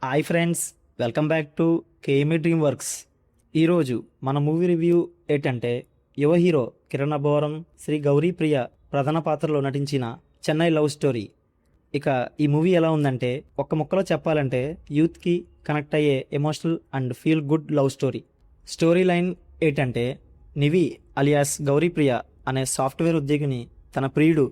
Hi friends, welcome back to కేఎంఈ dream works. ఈరోజు మన movie review ఏంటంటే యువ హీరో కిరణ్ అబ్బవరం, శ్రీ గౌరీ ప్రియ ప్రధాన పాత్రలో నటించిన చెన్నై లవ్ స్టోరీ. ఇక ఈ మూవీ ఎలా ఉందంటే ఒక్క ముక్కలో చెప్పాలంటే యూత్కి కనెక్ట్ అయ్యే emotional and feel good love story. Story line ఏంటంటే నివి అలియాస్ గౌరీ ప్రియ అనే సాఫ్ట్వేర్ ఉద్యోగిని తన ప్రియుడు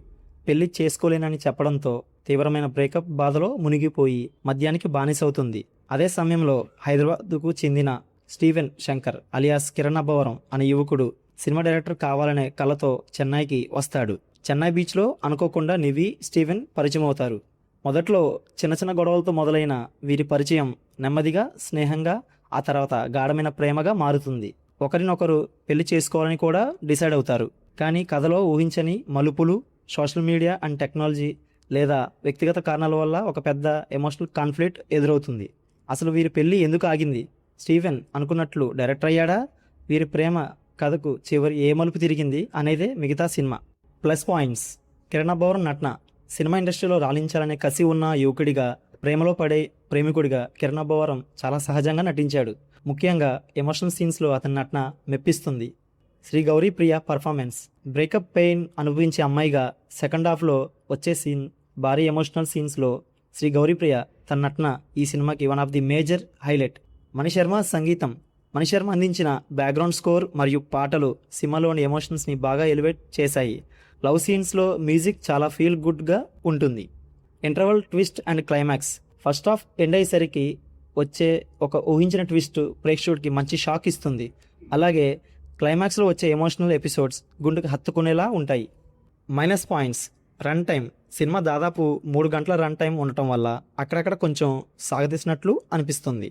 పెళ్లి చేసుకోలేనని చెప్పడంతో తీవ్రమైన బ్రేకప్ బాధలో మునిగిపోయి మద్యానికి బానిసవుతుంది. అదే సమయంలో హైదరాబాద్కు చెందిన స్టీవెన్ శంకర్ అలియాస్ కిరణ్ అబ్బవరం అనే యువకుడు సినిమా డైరెక్టర్ కావాలనే కలతో చెన్నైకి వస్తాడు. చెన్నై బీచ్లో అనుకోకుండా నివి, స్టీవెన్ పరిచయం అవుతారు. మొదట్లో చిన్న చిన్న గొడవలతో మొదలైన వీరి పరిచయం నెమ్మదిగా స్నేహంగా, ఆ తర్వాత గాఢమైన ప్రేమగా మారుతుంది. ఒకరినొకరు పెళ్లి చేసుకోవాలని కూడా డిసైడ్ అవుతారు. కానీ కథలో ఊహించని మలుపులు, సోషల్ మీడియా అండ్ టెక్నాలజీ లేదా వ్యక్తిగత కారణాల వల్ల ఒక పెద్ద ఎమోషనల్ కాన్ఫ్లిక్ట్ ఎదురవుతుంది. అసలు వీరి పెళ్లి ఎందుకు ఆగింది? స్టీవెన్ అనుకున్నట్లు డైరెక్టర్ అయ్యాడా? వీరి ప్రేమ కథకు చివరి ఏ మలుపు తిరిగింది అనేదే మిగతా cinema. Plus points: Kiran Abbavaram నటన. సినిమా ఇండస్ట్రీలో రాణించాలనే కసి ఉన్న యువకుడిగా, ప్రేమలో పడే ప్రేమికుడిగా కిరణ్ అబ్బవరం చాలా సహజంగా నటించాడు. ముఖ్యంగా ఎమోషనల్ సీన్స్లో అతని నటన మెప్పిస్తుంది. Sri Gouri Priya performance: breakup pain అనుభవించే అమ్మాయిగా సెకండ్ హాఫ్లో వచ్చే సీన్, భారీ ఎమోషనల్ సీన్స్లో శ్రీ గౌరీ ప్రియ తన నటన ఈ సినిమాకి one of the major highlight. Mani Sharma సంగీతం. మణిశర్మ అందించిన బ్యాక్గ్రౌండ్ స్కోర్ మరియు పాటలు సినిమాలోని ఎమోషన్స్ని బాగా ఎలివేట్ చేశాయి. లవ్ సీన్స్లో మ్యూజిక్ చాలా ఫీల్ గుడ్గా ఉంటుంది. Interval twist and climax. First half end అయ్యేసరికి వచ్చే ఒక ఊహించిన ట్విస్ట్ ప్రేక్షకుడికి మంచి షాక్ ఇస్తుంది. అలాగే క్లైమాక్స్లో వచ్చే ఎమోషనల్ ఎపిసోడ్స్ గుండెకి హత్తుకునేలా ఉంటాయి. Minus points: run time. Cinema దాదాపు 3 గంటల రన్ టైం ఉండటం వల్ల అక్కడక్కడ కొంచెం సాగదీసినట్లు అనిపిస్తుంది.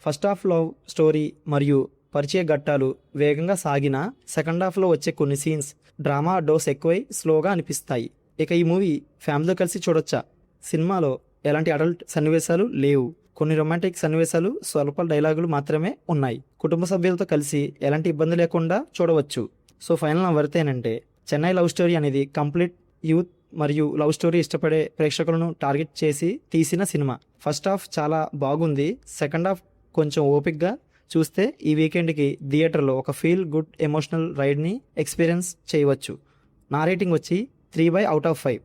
ఫస్ట్ హాఫ్ లవ్ స్టోరీ మరియు పరిచయ ఘట్టాలు వేగంగా సాగిన సెకండ్ హాఫ్లో వచ్చే కొన్ని సీన్స్ డ్రామా డోస్ ఎక్కువై స్లోగా అనిపిస్తాయి. ఇక ఈ మూవీ ఫ్యామిలీతో కలిసి చూడొచ్చా? సినిమాలో ఎలాంటి అడల్ట్ సన్నివేశాలు లేవు. కొన్ని రొమాంటిక్ సన్నివేశాలు, స్వల్ప డైలాగులు మాత్రమే ఉన్నాయి. కుటుంబ సభ్యులతో కలిసి ఎలాంటి ఇబ్బంది లేకుండా చూడవచ్చు. సో ఫైనల్ నా వర్తేనంటే చెన్నై లవ్ స్టోరీ అనేది కంప్లీట్ యూత్ మరియు లవ్ స్టోరీ ఇష్టపడే ప్రేక్షకులను టార్గెట్ చేసి తీసిన సినిమా. ఫస్ట్ హాఫ్ చాలా బాగుంది. సెకండ్ హాఫ్ కొంచెం ఓపిక్గా చూస్తే ఈ వీకెండ్కి థియేటర్లో ఒక ఫీల్ గుడ్ ఎమోషనల్ రైడ్ని ఎక్స్పీరియన్స్ చేయవచ్చు. నా రేటింగ్ వచ్చి 3/5.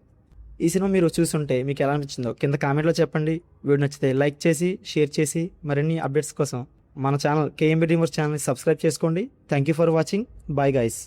ఈ సినిమా మీరు చూస్తుంటే మీకు ఎలా అనిపించిందో కింద కామెంట్లో చెప్పండి. వీడియో నచ్చితే లైక్ చేసి, షేర్ చేసి మరిన్ని అప్డేట్స్ కోసం మన ఛానల్ కేఎంబీ డ్రీమ్ వర్క్స్ ఛానల్ని సబ్స్క్రైబ్ చేసుకోండి. Thank you for watching. Bye guys.